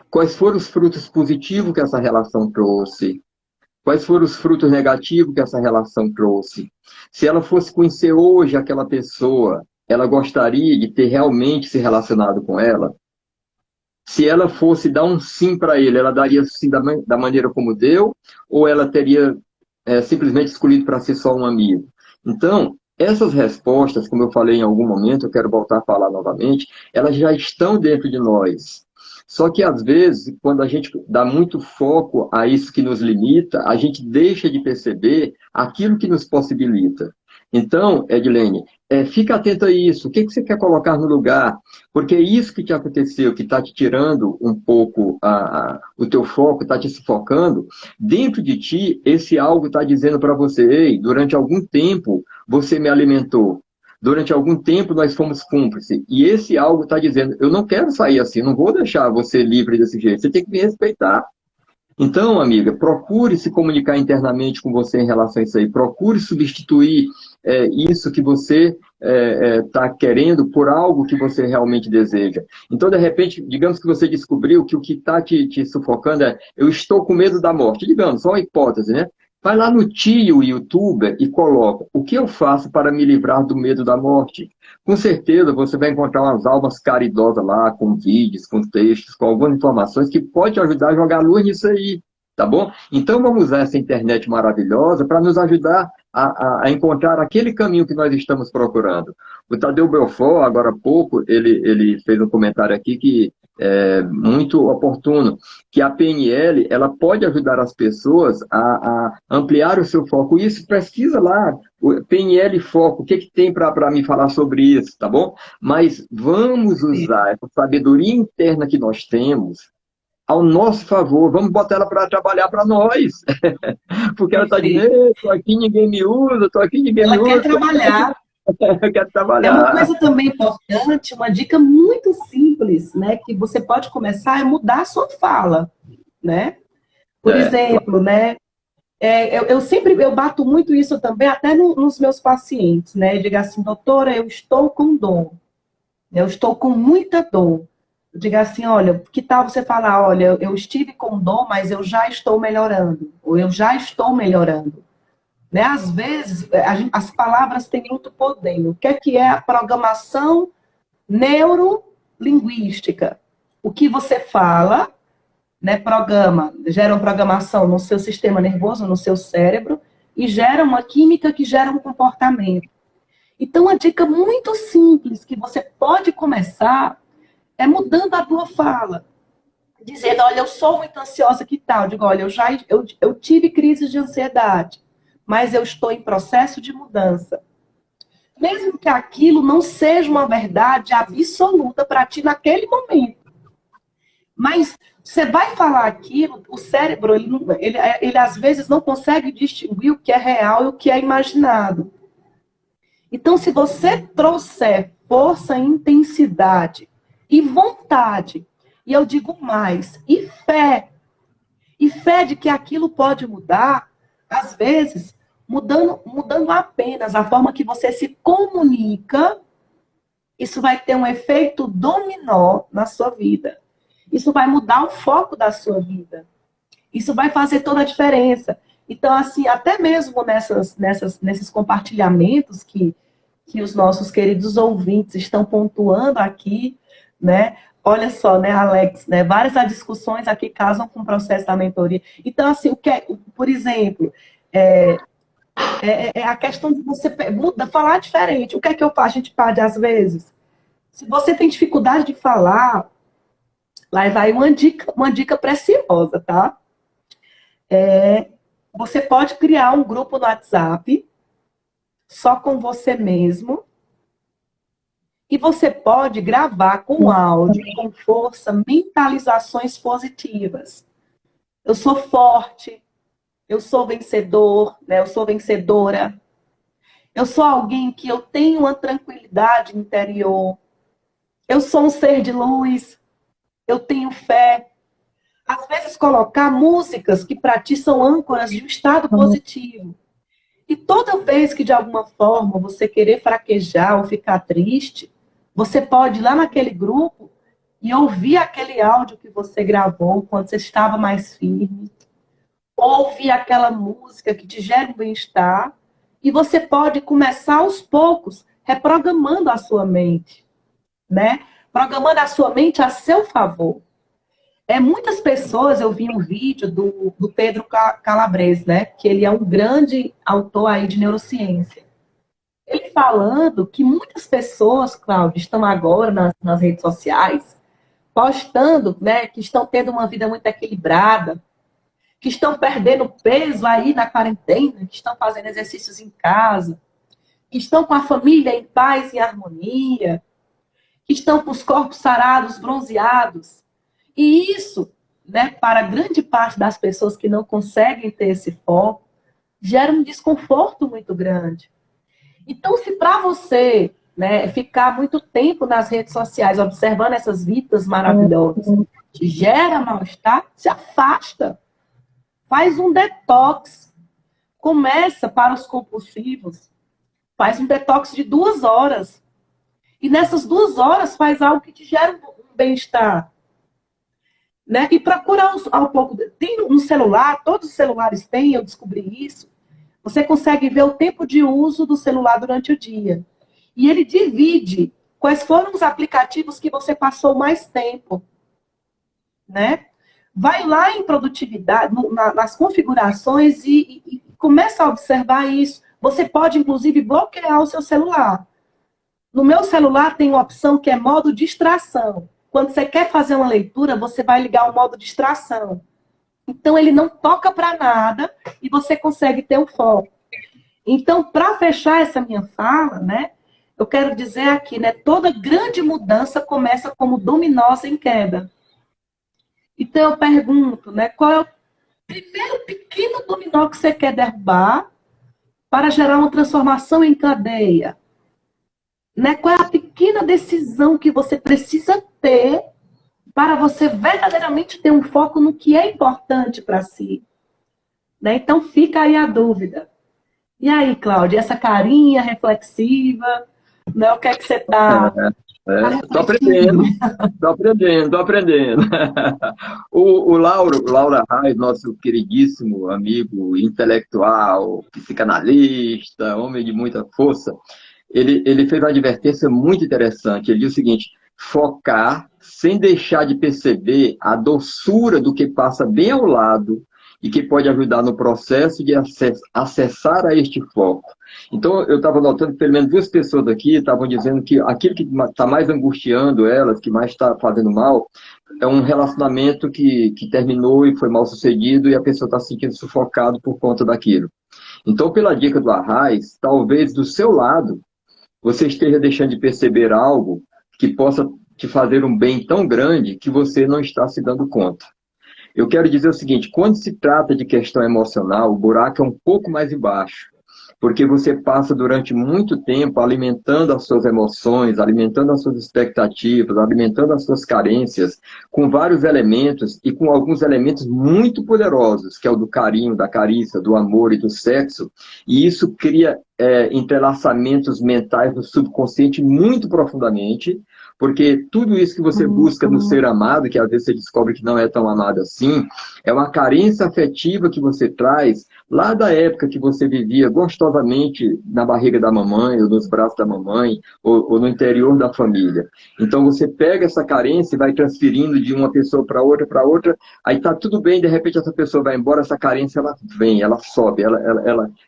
Quais foram os frutos positivos que essa relação trouxe? Quais foram os frutos negativos que essa relação trouxe? Se ela fosse conhecer hoje aquela pessoa, ela gostaria de ter realmente se relacionado com ela? Se ela fosse dar um sim para ele, ela daria sim da maneira como deu? Ou ela teria simplesmente escolhido para ser só um amigo? Então, essas respostas, como eu falei em algum momento, eu quero voltar a falar novamente, elas já estão dentro de nós. Só que, às vezes, quando a gente dá muito foco a isso que nos limita, a gente deixa de perceber aquilo que nos possibilita. Então, Edilene, fica atento a isso. O que você quer colocar no lugar? Porque é isso que te aconteceu, que está te tirando um pouco o teu foco, está te sufocando. Dentro de ti, esse algo está dizendo para você, ei, durante algum tempo você me alimentou. Durante algum tempo nós fomos cúmplices. E esse algo está dizendo, eu não quero sair assim, não vou deixar você livre desse jeito, você tem que me respeitar. Então, amiga, procure se comunicar internamente com você em relação a isso aí. Procure substituir isso que você está querendo por algo que você realmente deseja. Então, de repente, digamos que você descobriu que o que está te sufocando eu estou com medo da morte. Digamos, só uma hipótese, né? Vai lá no tio youtuber e coloca o que eu faço para me livrar do medo da morte. Com certeza você vai encontrar umas almas caridosas lá, com vídeos, com textos, com algumas informações que pode te ajudar a jogar luz nisso aí, tá bom? Então vamos usar essa internet maravilhosa para nos ajudar a encontrar aquele caminho que nós estamos procurando. O Tadeu Belfort, agora há pouco, ele fez um comentário aqui que é muito oportuno, que a PNL ela pode ajudar as pessoas a ampliar o seu foco. Isso precisa lá, o PNL foco, o que tem para me falar sobre isso, tá bom? Mas vamos usar essa sabedoria interna que nós temos ao nosso favor, vamos botar ela para trabalhar para nós. Porque ela está dizendo, estou aqui, ninguém me usa, estou aqui, ninguém me Ela usa. quer trabalhar. Eu quero É trabalhar. uma coisa também importante, uma dica muito simples, né, que você pode começar é mudar a sua fala, né? Por exemplo, né, eu sempre bato muito isso também, até nos meus pacientes, né? Eu digo assim, doutora, eu estou com dor, eu estou com muita dor. Eu digo assim, olha, que tal você falar, olha, eu estive com dor, mas eu já estou melhorando, ou eu já estou melhorando. Né? Às vezes, as palavras têm muito poder. O que é a programação neurolinguística? O que você fala, né, gera uma programação no seu sistema nervoso, no seu cérebro, e gera uma química que gera um comportamento. Então, uma dica muito simples que você pode começar é mudando a tua fala. Dizendo, olha, eu sou muito ansiosa, que tal? Eu digo, olha, eu tive crises de ansiedade, mas eu estou em processo de mudança. Mesmo que aquilo não seja uma verdade absoluta para ti naquele momento. Mas você vai falar aquilo, o cérebro, ele às vezes não consegue distinguir o que é real e o que é imaginado. Então, se você trouxer força, intensidade e vontade, e eu digo mais, e fé de que aquilo pode mudar, às vezes, mudando apenas a forma que você se comunica, isso vai ter um efeito dominó na sua vida. Isso vai mudar o foco da sua vida. Isso vai fazer toda a diferença. Então, assim, até mesmo nesses compartilhamentos que os nossos queridos ouvintes estão pontuando aqui, né? Olha só, né, Alex, né? Várias discussões aqui casam com o processo da mentoria. Então, assim, por exemplo, a questão de você falar diferente. O que é que eu faço? A gente pode, às vezes, se você tem dificuldade de falar, lá vai uma dica preciosa, tá? Você pode criar um grupo no WhatsApp só com você mesmo e você pode gravar com áudio, com força, mentalizações positivas. eu sou forte, eu sou vencedor, né? Eu sou vencedora. Eu sou alguém que eu tenho uma tranquilidade interior. Eu sou um ser de luz. Eu tenho fé. Às vezes colocar músicas que para ti são âncoras de um estado positivo. E toda vez que de alguma forma você querer fraquejar ou ficar triste, você pode ir lá naquele grupo e ouvir aquele áudio que você gravou quando você estava mais firme. Ouvir aquela música que te gera um bem-estar. E você pode começar aos poucos, reprogramando a sua mente, né? Programando a sua mente a seu favor. Muitas pessoas, eu vi um vídeo do Pedro Calabres, né? Que ele é um grande autor aí de neurociência. Ele falando que muitas pessoas, Cláudio, estão agora nas redes sociais, postando, né? Que estão tendo uma vida muito equilibrada, que estão perdendo peso aí na quarentena, que estão fazendo exercícios em casa, que estão com a família em paz e harmonia, que estão com os corpos sarados, bronzeados. E isso, né, para grande parte das pessoas que não conseguem ter esse foco, gera um desconforto muito grande. Então, se para você, né, ficar muito tempo nas redes sociais observando essas vidas maravilhosas, te gera mal-estar, se afasta. Faz um detox. Começa para os compulsivos. Faz um detox de 2 horas. E nessas 2 horas faz algo que te gera um bem-estar. Né? E procura um pouco. Tem um celular, todos os celulares têm, eu descobri isso. Você consegue ver o tempo de uso do celular durante o dia. E ele divide quais foram os aplicativos que você passou mais tempo. Né? Vai lá em produtividade, nas configurações e começa a observar isso. Você pode, inclusive, bloquear o seu celular. No meu celular tem uma opção que é modo distração. Quando você quer fazer uma leitura, você vai ligar o modo distração. Então, ele não toca para nada e você consegue ter um foco. Então, para fechar essa minha fala, né, eu quero dizer aqui, né, toda grande mudança começa como dominós em queda. Então, eu pergunto, né, qual é o primeiro pequeno dominó que você quer derrubar para gerar uma transformação em cadeia? Né? Qual é a pequena decisão que você precisa ter para você verdadeiramente ter um foco no que é importante para si? Né? Então, fica aí a dúvida. E aí, Cláudia, essa carinha reflexiva, né? O que é que você está... Estou aprendendo. O Laura Reis, nosso queridíssimo amigo intelectual, psicanalista, homem de muita força, ele fez uma advertência muito interessante. Ele diz o seguinte: focar sem deixar de perceber a doçura do que passa bem ao lado e que pode ajudar no processo de acessar a este foco. Então, eu estava notando que pelo menos 2 pessoas aqui estavam dizendo que aquilo que está mais angustiando elas, que mais está fazendo mal, é um relacionamento que terminou e foi mal sucedido e a pessoa está se sentindo sufocado por conta daquilo. Então, pela dica do Arraes, talvez do seu lado, você esteja deixando de perceber algo que possa te fazer um bem tão grande que você não está se dando conta. Eu quero dizer o seguinte: quando se trata de questão emocional, o buraco é um pouco mais embaixo, porque você passa durante muito tempo alimentando as suas emoções, alimentando as suas expectativas, alimentando as suas carências, com vários elementos e com alguns elementos muito poderosos, que é o do carinho, da carícia, do amor e do sexo, e isso cria entrelaçamentos mentais no subconsciente muito profundamente, porque tudo isso que você busca no ser amado, que às vezes você descobre que não é tão amado assim, é uma carência afetiva que você traz lá da época que você vivia gostosamente na barriga da mamãe, ou nos braços da mamãe, ou no interior da família. Então você pega essa carência e vai transferindo de uma pessoa para outra, aí tá tudo bem, de repente essa pessoa vai embora, essa carência ela vem, ela sobe,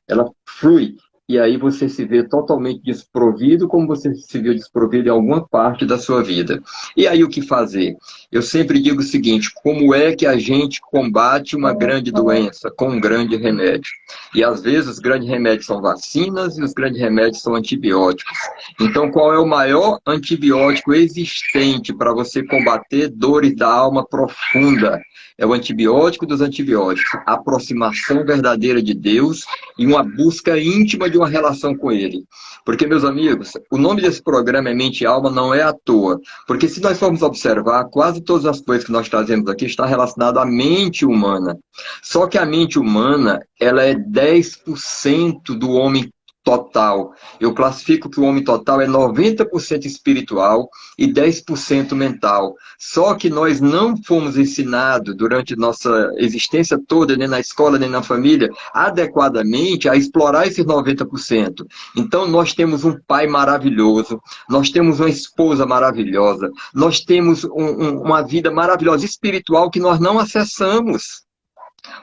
ela flui. e aí você se vê totalmente desprovido, como você se viu desprovido em alguma parte da sua vida. E aí o que fazer? Eu sempre digo o seguinte: como é que a gente combate uma grande doença com um grande remédio? E às vezes os grandes remédios são vacinas e os grandes remédios são antibióticos. Então, qual é o maior antibiótico existente para você combater dores da alma profunda? É o antibiótico dos antibióticos, a aproximação verdadeira de Deus e uma busca íntima de uma relação com Ele. Porque, meus amigos, o nome desse programa é Mente e Alma, não é à toa. Porque se nós formos observar, quase todas as coisas que nós trazemos aqui estão relacionadas à mente humana. Só que a mente humana, ela é 10% do homem total. Eu classifico que o homem total é 90% espiritual e 10% mental. Só que nós não fomos ensinados durante nossa existência toda, nem na escola, nem na família, adequadamente a explorar esses 90%. Então nós temos um pai maravilhoso, nós temos uma esposa maravilhosa, nós temos uma vida maravilhosa espiritual que nós não acessamos.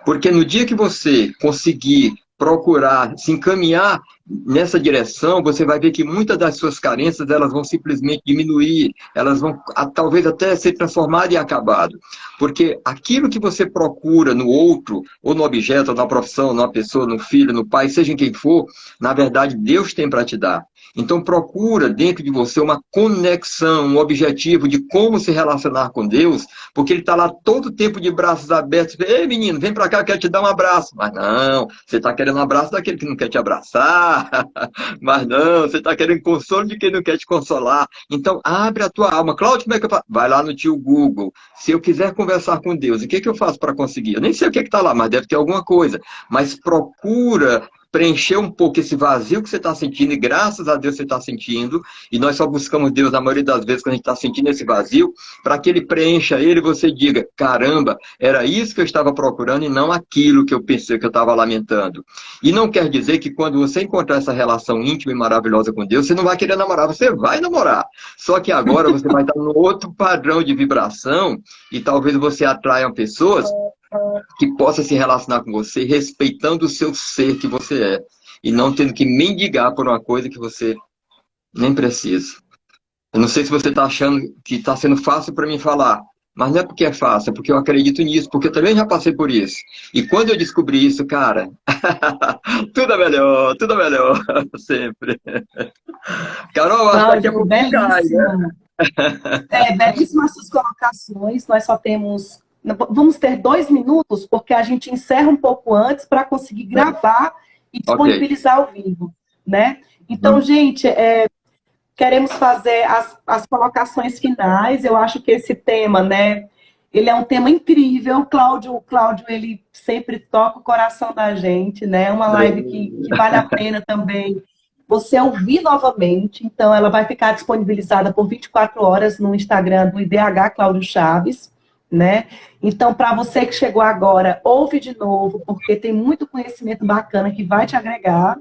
Porque no dia que você conseguir procurar se encaminhar nessa direção, você vai ver que muitas das suas carências elas vão simplesmente diminuir, elas vão talvez até ser transformadas em acabado. Porque aquilo que você procura no outro, ou no objeto, ou na profissão, numa pessoa, no filho, no pai, seja em quem for, na verdade Deus tem para te dar. Então procura dentro de você uma conexão, um objetivo de como se relacionar com Deus, porque Ele está lá todo o tempo de braços abertos. Ei, menino, vem para cá, eu quero te dar um abraço. Mas não, você está querendo um abraço daquele que não quer te abraçar. Mas não, você está querendo consolo de quem não quer te consolar. Então abre a tua alma. Cláudio, como é que eu faço? Vai lá no tio Google. Se eu quiser conversar com Deus, o que que eu faço para conseguir? Eu nem sei o que está lá, mas deve ter alguma coisa. Mas procura preencher um pouco esse vazio que você está sentindo, e graças a Deus você está sentindo, e nós só buscamos Deus na maioria das vezes quando a gente está sentindo esse vazio, para que Ele preencha ele e você diga, caramba, era isso que eu estava procurando e não aquilo que eu pensei que eu estava lamentando. E não quer dizer que quando você encontrar essa relação íntima e maravilhosa com Deus, você não vai querer namorar, você vai namorar. Só que agora você vai estar no outro padrão de vibração e talvez você atraia pessoas que possa se relacionar com você respeitando o seu ser que você é e não tendo que mendigar por uma coisa que você nem precisa. Eu não sei se você está achando que está sendo fácil para mim falar, mas não é porque é fácil, é porque eu acredito nisso, porque eu também já passei por isso. E quando eu descobri isso, cara, tudo é melhor, sempre. Carol, acho que daqui a Cláudio, pouco cai, né? belíssimo. Belíssimas suas colocações. Nós só temos. Vamos ter 2 minutos, porque a gente encerra um pouco antes para conseguir gravar e Ok. disponibilizar ao vivo, né? Então, gente, queremos fazer as colocações finais. Eu acho que esse tema, né? Ele é um tema incrível. O Cláudio, ele sempre toca o coração da gente, né? É uma live que vale a pena também você ouvir novamente. Então, ela vai ficar disponibilizada por 24 horas no Instagram do IDH Cláudio Chaves, né? Então, para você que chegou agora, ouve de novo, porque tem muito conhecimento bacana que vai te agregar.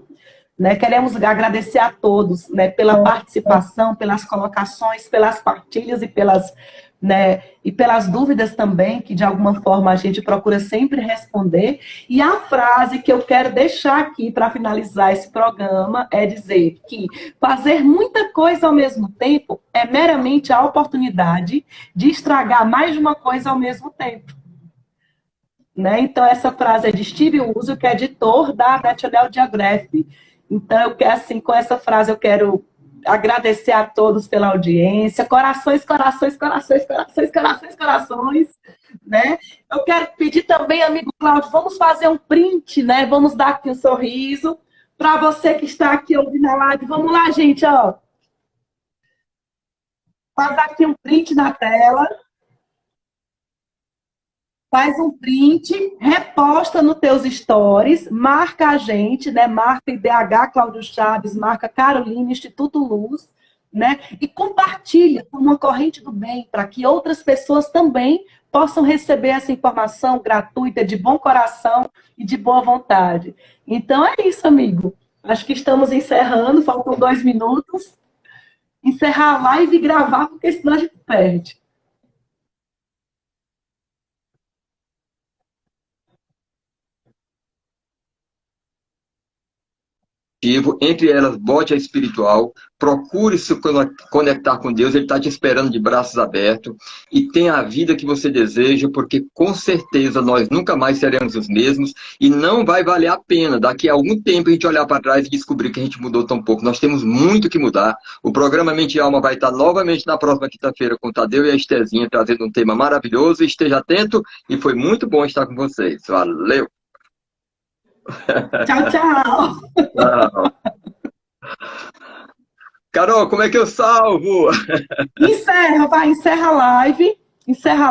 Né? Queremos agradecer a todos, né, pela participação, pelas colocações, pelas partilhas e pelas dúvidas também, que de alguma forma a gente procura sempre responder. E a frase que eu quero deixar aqui para finalizar esse programa é dizer que fazer muita coisa ao mesmo tempo é meramente a oportunidade de estragar mais de uma coisa ao mesmo tempo. Né? Então, essa frase é de Steve Uso, que é editor da National Geographic. Então, eu quero, assim, com essa frase, eu quero agradecer a todos pela audiência. Corações, corações, corações, corações, corações, corações. Né? Eu quero pedir também, amigo Cláudio, vamos fazer um print, né? Vamos dar aqui um sorriso. Para você que está aqui ouvindo a live, vamos lá, gente, ó. Faz aqui um print na tela. Faz um print, reposta nos teus stories, marca a gente, né? Marca IDH Cláudio Chaves, marca Carolina, Instituto Luz, né? E compartilha com uma corrente do bem, para que outras pessoas também possam receber essa informação gratuita, de bom coração e de boa vontade. Então é isso, amigo. Acho que estamos encerrando, faltam 2 minutos. Encerrar a live e gravar, porque senão a gente perde. entre elas, bote a espiritual, procure se conectar com Deus, Ele está te esperando de braços abertos, e tenha a vida que você deseja, porque com certeza nós nunca mais seremos os mesmos, e não vai valer a pena daqui a algum tempo a gente olhar para trás e descobrir que a gente mudou tão pouco. Nós temos muito que mudar. O programa Mente e Alma vai estar novamente na próxima quinta-feira com o Tadeu e a Estezinha, trazendo um tema maravilhoso. Esteja atento, e foi muito bom estar com vocês. Valeu! Tchau, tchau. Tchau. Carol, como é que eu salvo? Encerra, vai, encerra a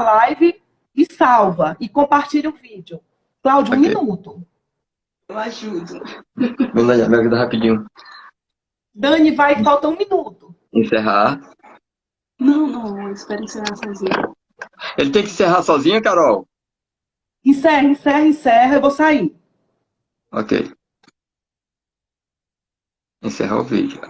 live e salva. E compartilha o vídeo. Cláudio, um Ok. minuto. Eu ajudo. Vamos lá, me ajuda rapidinho. Dani, vai, falta um minuto. Encerrar. Não, eu espero encerrar sozinho. Ele tem que encerrar sozinho, Carol? Encerra, eu vou sair. Ok. Encerrar o vídeo.